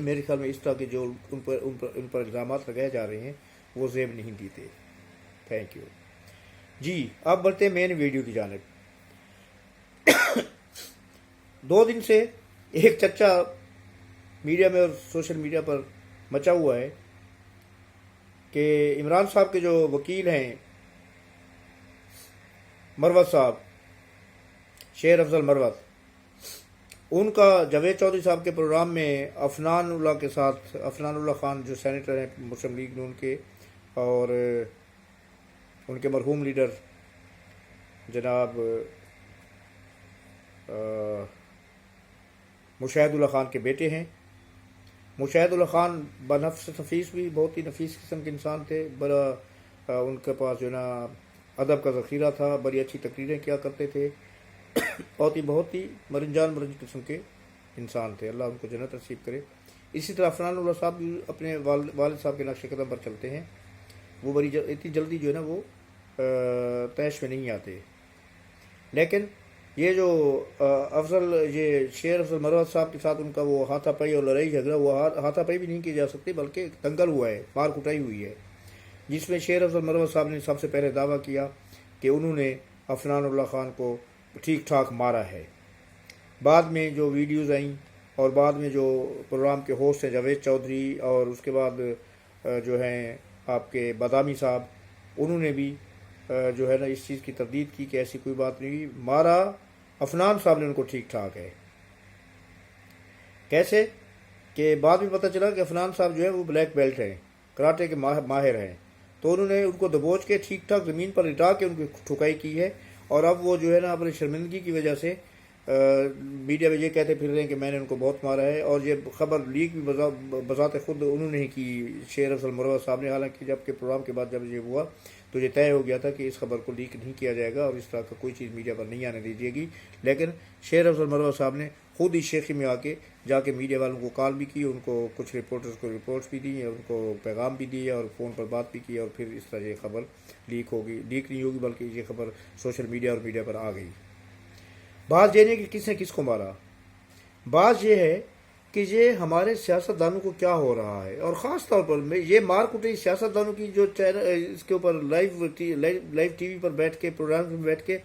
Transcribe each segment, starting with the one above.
میرے خیال میں اس طرح کے جو ان پر الزامات لگائے جا رہے ہیں وہ زیب نہیں دیتے. Thank you. جی اب بڑھتے ہیں مین ویڈیو کی جانب. 2 دن سے ایک چرچا میڈیا میں اور سوشل میڈیا پر مچا ہوا ہے کہ عمران صاحب کے جو وکیل ہیں مروت صاحب، شیر افضل مروت، ان کا جاوید چودھری صاحب کے پروگرام میں عفنان اللہ کے ساتھ، عفنان اللہ خان جو سینیٹر ہیں مسلم لیگ نون کے، اور ان کے مرحوم لیڈر جناب مشاہد اللہ خان کے بیٹے ہیں. مشاہد اللہ خان بنفس نفیس بھی بہت ہی نفیس قسم کے انسان تھے. بڑا ان کے پاس جو ہے نا ادب کا ذخیرہ تھا، بڑی اچھی تقریریں کیا کرتے تھے. بہت ہی مرنجان قسم کے انسان تھے. اللہ ان کو جنت نصیب کرے. اسی طرح عفنان اللہ صاحب بھی اپنے والد صاحب کے نقش قدم پر چلتے ہیں. وہ بڑی اتنی جلدی جو ہے نا وہ طیش میں نہیں آتے. لیکن یہ جو یہ شیر افضل مروت صاحب کے ساتھ ان کا وہ ہاتھا پائی اور لڑائی جھگڑا، وہ ہاتھا پائی بھی نہیں کی جا سکتی بلکہ دنگل ہوا ہے، مار کٹائی ہوئی ہے، جس میں شیر افضل مروت صاحب نے سب سے پہلے دعویٰ کیا کہ انہوں نے عفنان اللہ خان کو ٹھیک ٹھاک مارا ہے. بعد میں جو ویڈیوز آئیں اور بعد میں جو پروگرام کے ہوسٹ ہیں جاوید چودھری اور اس کے بعد جو ہیں آپ کے بادامی صاحب، انہوں نے بھی جو ہے نا اس چیز کی تردید کی کہ ایسی کوئی بات نہیں، مارا عفنان صاحب نے ان کو ٹھیک ٹھاک ہے. کیسے کہ بعد میں پتہ چلا کہ عفنان صاحب جو ہے وہ بلیک بیلٹ ہیں، کراٹے کے ماہر ہیں، تو انہوں نے ان کو دبوچ کے ٹھیک ٹھاک زمین پر لٹا کے ان کی ٹھکائی کی ہے. اور اب وہ جو ہے نا اپنی شرمندگی کی وجہ سے میڈیا میں یہ کہتے پھر رہے ہیں کہ میں نے ان کو بہت مارا ہے. اور یہ خبر لیک بھی بذات خود انہوں نے ہی کی، شیر افضل مروت صاحب نے. حالانکہ جب کہ پروگرام کے بعد جب یہ ہوا تو یہ طے ہو گیا تھا کہ اس خبر کو لیک نہیں کیا جائے گا اور اس طرح کا کوئی چیز میڈیا پر نہیں آنے دیجیے گی. لیکن شیر افضل مروت صاحب نے خود ہی شیخی میں جا کے میڈیا والوں کو کال بھی کی، ان کو کچھ رپورٹرز کو رپورٹس بھی دی، ان کو پیغام بھی دیے اور فون پر بات بھی کی، اور پھر اس طرح یہ خبر لیک نہیں ہوگی بلکہ یہ خبر سوشل میڈیا اور میڈیا پر آ گئی. بات یہ نہیں کہ کس نے کس کو مارا، بات یہ ہے کہ یہ ہمارے سیاستدانوں کو کیا ہو رہا ہے. اور خاص طور پر یہ مار کٹائی سیاستدانوں کی جو اس کے اوپر لائیو ٹی وی پر بیٹھ کے پروگرام میں بیٹھ کے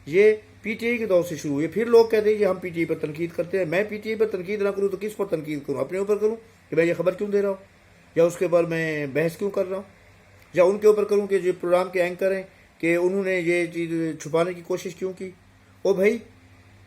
یہ پی ٹی آئی کے دور سے شروع ہوئی ہے. پھر لوگ کہتے ہیں کہ ہم پی ٹی آئی پر تنقید کرتے ہیں. میں پی ٹی آئی پر تنقید نہ کروں تو کس پر تنقید کروں؟ اپنے اوپر کروں کہ میں یہ خبر کیوں دے رہا ہوں، یا اس کے اوپر میں بحث کیوں کر رہا ہوں، یا ان کے اوپر کروں کہ جو پروگرام کے اینکر ہیں کہ انہوں نے یہ چیز چھپانے کی کوشش کیوں کی. او بھائی،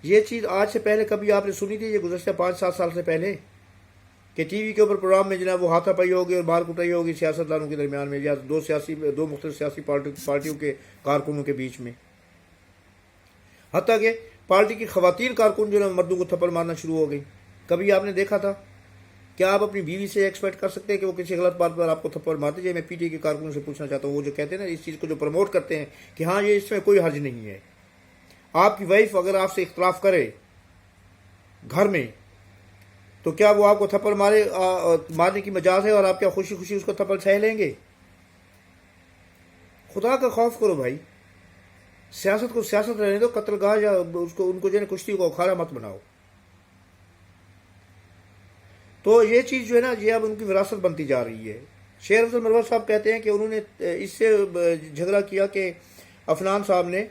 یہ چیز آج سے پہلے کبھی آپ نے سنی تھی؟ یہ گزشتہ 5-7 سال سے پہلے کہ ٹی وی کے اوپر پروگرام میں جناب وہ ہاتھا پائی ہوگی اور مار کٹائی ہوگی سیاستدانوں کے درمیان میں، یا دو مختلف سیاسی پارٹیوں کے کارکنوں کے بیچ میں. حتیٰ کہ پارٹی کی خواتین کارکن جو ہے مردوں کو تھپڑ مارنا شروع ہو گئی. کبھی آپ نے دیکھا تھا؟ کیا آپ اپنی بیوی سے ایکسپیکٹ کر سکتے ہیں کہ وہ کسی غلط بات پر آپ کو تھپڑ مارتے جائے؟ میں پی ٹی آئی کے کارکنوں سے پوچھنا چاہتا ہوں، وہ جو کہتے ہیں نا اس چیز کو جو پروموٹ کرتے ہیں کہ ہاں یہ اس میں کوئی حرج نہیں ہے. آپ کی وائف اگر آپ سے اختلاف کرے گھر میں تو کیا وہ آپ کو تھپڑ مارنے کی مجاز ہے اور آپ کیا خوشی خوشی اس کو تھپڑ سہ لیں گے؟ خدا کا خوف کرو بھائی. سیاست کو سیاست رہنے دو، قتل گاہ یا ان کو جو ہے کشتی کو اکھاڑا مت بناؤ. تو یہ چیز جو ہے نا یہ اب ان کی وراثت بنتی جا رہی ہے. شیر افضل مروت صاحب کہتے ہیں کہ انہوں نے اس سے جھگڑا کیا کہ عفنان صاحب نے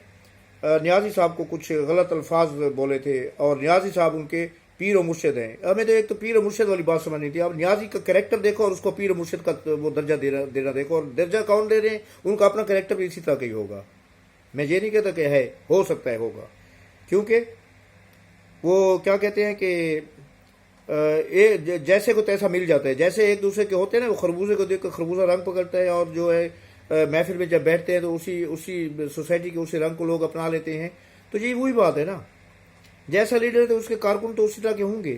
نیازی صاحب کو کچھ غلط الفاظ بولے تھے اور نیازی صاحب ان کے پیر و مرشد ہیں. ہمیں تو ایک تو پیر و مرشد والی بات سمجھ نہیں تھی. آپ نیازی کا کریکٹر دیکھو اور اس کو پیر و مرشد کا وہ درجہ دینا دیکھو، اور درجہ کون دے رہے ہیں؟ ان کا اپنا کریکٹر بھی اسی طرح کا ہی ہوگا. میں یہ نہیں کہتا کہ ہے، ہو سکتا ہے ہوگا، کیونکہ وہ کیا کہتے ہیں کہ جیسے کو تیسا مل جاتا ہے. جیسے ایک دوسرے کے ہوتے ہیں نا، وہ خربوزے کو دیکھ کر خربوزہ رنگ پکڑتا ہے، اور جو ہے محفل میں جب بیٹھتے ہیں تو اسی سوسائٹی کے اسی رنگ کو لوگ اپنا لیتے ہیں. تو یہ وہی بات ہے نا، جیسا لیڈر تو اس کے کارکن تو اسی طرح کے ہوں گے.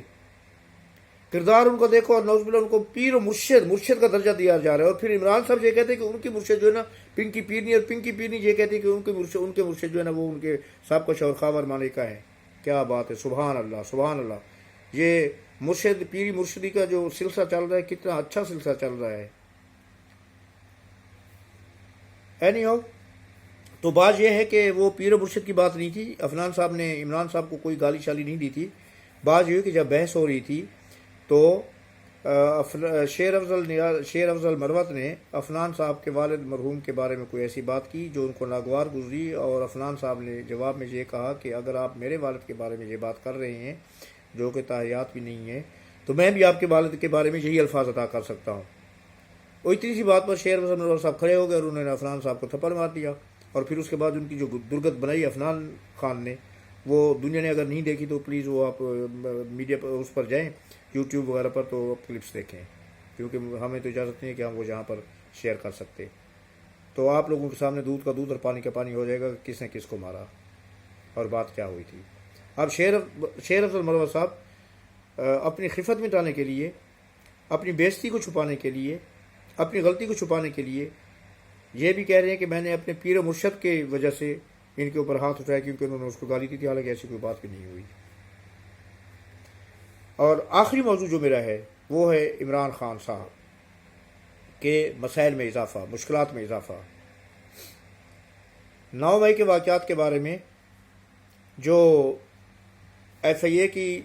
کردار ان کو دیکھو اور نوز باللہ ان کو پیر و مرشد کا درجہ دیا جا رہا ہے. اور پھر عمران صاحب یہ کہتے ہیں کہ ان کی مرشد جو ہے نا پنکی پیرنی، اور پنکی پیرنی یہ کہتے ہیں کہ ان کے مرشد جو ہے نا وہ ان کے سب کا شوہر خاور مانے کا ہے. کیا بات ہے، سبحان اللہ سبحان اللہ. یہ مرشد پیری مرشدی کا جو سلسلہ چل رہا ہے کتنا اچھا سلسلہ چل رہا ہے. اینی ہاؤ، تو بات یہ ہے کہ وہ پیر و مرشد کی بات نہیں تھی. عفنان صاحب نے عمران صاحب کو کوئی گالی شالی نہیں دی تھی. بات یہ ہے کہ جب بحث ہو رہی تھی تو شیر افضل مروت نے عفنان صاحب کے والد مرحوم کے بارے میں کوئی ایسی بات کی جو ان کو ناگوار گزری، اور عفنان صاحب نے جواب میں یہ کہا کہ اگر آپ میرے والد کے بارے میں یہ بات کر رہے ہیں جو کہ تاحیات بھی نہیں ہے، تو میں بھی آپ کے والد کے بارے میں یہی الفاظ عطا کر سکتا ہوں۔ اور اتنی سی بات پر شیر افضل مروت صاحب کھڑے ہو گئے اور انہوں نے عفنان صاحب کو تھپڑ مار دیا، اور پھر اس کے بعد ان کی جو درگت بنائی عفنان خان نے، وہ دنیا نے اگر نہیں دیکھی تو پلیز وہ آپ میڈیا پر اس پر جائیں، یوٹیوب وغیرہ پر، تو کلپس دیکھیں، کیونکہ ہمیں تو اجازت نہیں ہے کہ ہم وہ جہاں پر شیئر کر سکتے۔ تو آپ لوگوں کے سامنے دودھ کا دودھ اور پانی کا پانی ہو جائے گا کہ کس نے کس کو مارا اور بات کیا ہوئی تھی۔ اب شیر افضل مروت صاحب اپنی خفت مٹانے کے لیے، اپنی بےزتی کو چھپانے کے لیے، اپنی غلطی کو چھپانے کے لیے یہ بھی کہہ رہے ہیں کہ میں نے اپنے پیر و مرشد کی وجہ سے ان کے اوپر ہاتھ اٹھایا کیونکہ انہوں نے اس کو گالی دی تھی، حالانکہ ایسی کوئی بات بھی نہیں ہوئی۔ اور آخری موضوع جو میرا ہے وہ ہے عمران خان صاحب کے مسائل میں اضافہ، مشکلات میں اضافہ۔ 9 مئی کے واقعات کے بارے میں جو ایف آئی اے کی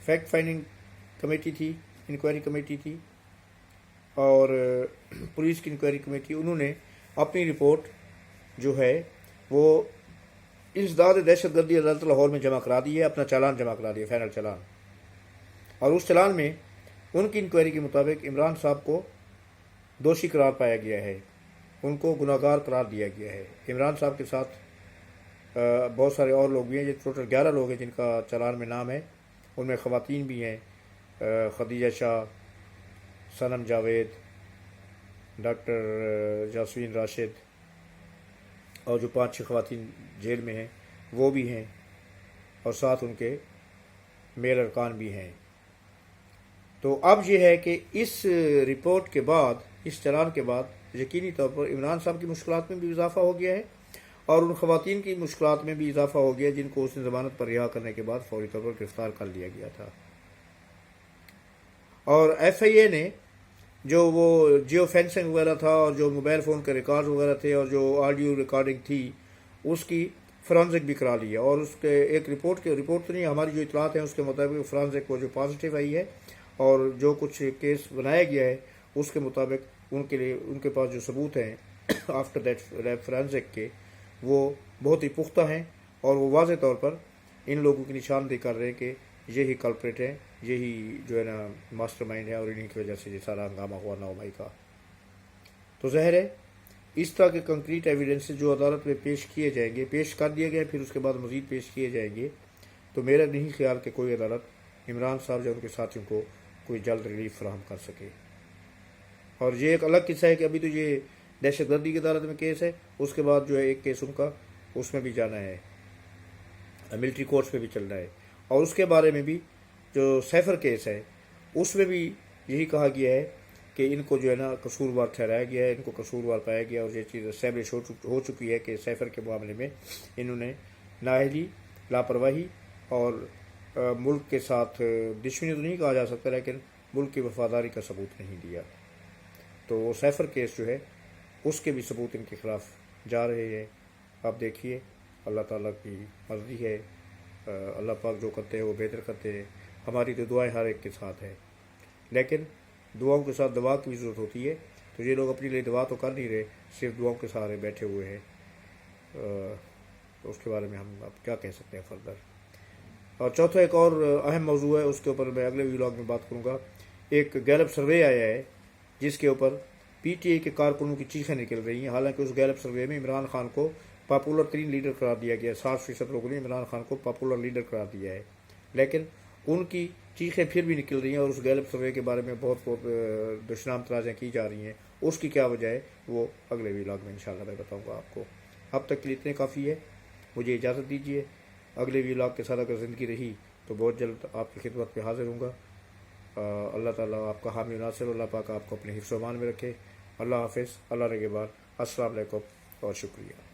فیکٹ فائنڈنگ کمیٹی تھی، انکوائری کمیٹی تھی، اور پولیس کی انکوائری کمیٹی، انہوں نے اپنی رپورٹ جو ہے وہ انسداد دہشت گردی عدالت لاہور میں جمع کرا دی ہے، اپنا چالان جمع کرا دیا، فائنل چالان۔ اور اس چالان میں ان کی انکوائری کے مطابق عمران صاحب کو دوشی قرار پایا گیا ہے، ان کو گناہگار قرار دیا گیا ہے۔ عمران صاحب کے ساتھ بہت سارے اور لوگ بھی ہیں، یہ ٹوٹل 11 لوگ ہیں جن کا چالان میں نام ہے، ان میں خواتین بھی ہیں، خدیجہ شاہ، صنم جاوید، ڈاکٹر جاسمین راشد، اور جو 5-6 خواتین جیل میں ہیں وہ بھی ہیں، اور ساتھ ان کے میل ارکان بھی ہیں۔ تو اب یہ ہے کہ اس رپورٹ کے بعد، اس چالان کے بعد یقینی طور پر عمران صاحب کی مشکلات میں بھی اضافہ ہو گیا ہے، اور ان خواتین کی مشکلات میں بھی اضافہ ہو گیا جن کو اس نے ضمانت پر رہا کرنے کے بعد فوری طور پر گرفتار کر لیا گیا تھا۔ اور ایف آئی اے نے جو وہ جیو فینسنگ وغیرہ تھا، اور جو موبائل فون کے ریکارڈ وغیرہ تھے، اور جو آڈیو ریکارڈنگ تھی، اس کی فرانزک بھی کرا لی ہے، اور اس کے ایک رپورٹ تو نہیں، ہماری جو اطلاعات ہیں اس کے مطابق فرانزک وہ جو پازیٹیو آئی ہے، اور جو کچھ کیس بنایا گیا ہے اس کے مطابق ان کے پاس جو ثبوت ہیں آفٹر دیٹ فرانزک کے، وہ بہت ہی پختہ ہیں، اور وہ واضح طور پر ان لوگوں کی نشاندہی کر رہے ہیں کہ یہی کلپریٹ ہے، یہی جو ہے نا ماسٹر مائنڈ ہے، اور انہی کی وجہ سے یہ سارا ہنگامہ ہوا 9 مئی کا۔ تو ظاہر ہے اس طرح کے کنکریٹ ایویڈنس جو عدالت میں پیش کیے جائیں گے، پیش کر دیے گئے، پھر اس کے بعد مزید پیش کیے جائیں گے، تو میرا نہیں خیال کہ کوئی عدالت عمران صاحب یا ان کے ساتھیوں کو کوئی جلد ریلیف فراہم کر سکے۔ اور یہ ایک الگ قصہ ہے کہ ابھی تو یہ دہشت گردی کی عدالت میں کیس ہے، اس کے بعد جو ہے ایک کیس ان کا اس میں بھی جانا ہے، ملٹری کورٹس میں بھی چلنا ہے، اور اس کے بارے میں بھی جو سیفر کیس ہے اس میں بھی یہی کہا گیا ہے کہ ان کو جو ہے نا قصوروار ٹھہرایا گیا ہے، ان کو قصوروار پایا گیا، اور یہ چیز اسٹیبلش ہو چکی ہے کہ سیفر کے معاملے میں انہوں نے نااہلی، لاپرواہی اور ملک کے ساتھ دشمنی تو نہیں کہا جا سکتا، لیکن ملک کی وفاداری کا ثبوت نہیں دیا۔ تو وہ سیفر کیس جو ہے اس کے بھی ثبوت ان کے خلاف جا رہے ہیں۔ آپ دیکھیے، اللہ تعالیٰ کی مرضی ہے، اللہ پاک جو کرتے ہیں وہ بہتر کرتے ہیں۔ ہماری تو دعائیں ہر ایک کے ساتھ ہے، لیکن دعاؤں کے ساتھ دوا کی بھی ضرورت ہوتی ہے، تو یہ لوگ اپنے لیے دعا تو کر نہیں رہے، صرف دعاؤں کے سہارے بیٹھے ہوئے ہیں۔ تو اس کے بارے میں ہم اب کیا کہہ سکتے ہیں فردر۔ اور چوتھا ایک اور اہم موضوع ہے، اس کے اوپر میں اگلے ولاگ میں بات کروں گا۔ ایک گیلپ سروے آیا ہے جس کے اوپر پی ٹی آئی کے کارکنوں کی چیخیں نکل رہی ہیں، حالانکہ اس گیلپ سروے میں عمران خان کو پاپولر ترین لیڈر قرار دیا گیا ہے، 60% لوگوں نے عمران خان کو پاپولر لیڈر قرار دیا ہے، لیکن ان کی چیخیں پھر بھی نکل رہی ہیں، اور اس گیلپ سروے کے بارے میں بہت دشنام ترازیاں کی جا رہی ہیں۔ اس کی کیا وجہ ہے وہ اگلے ولاگ میں انشاءاللہ میں بتاؤں گا آپ کو۔ اب تک کے لیے اتنے کافی ہے، مجھے اجازت دیجیے۔ اگلے ولاگ کے ساتھ اگر زندگی رہی تو بہت جلد آپ کی خدمت پہ حاضر ہوں گا۔ اللہ تعالیٰ آپ کا حامی و ناصر، اللہ پاک آپ کو اپنے حفظ و امان میں رکھے۔ اللہ حافظ، اللہ نگہبان، السلام علیکم اور شکریہ۔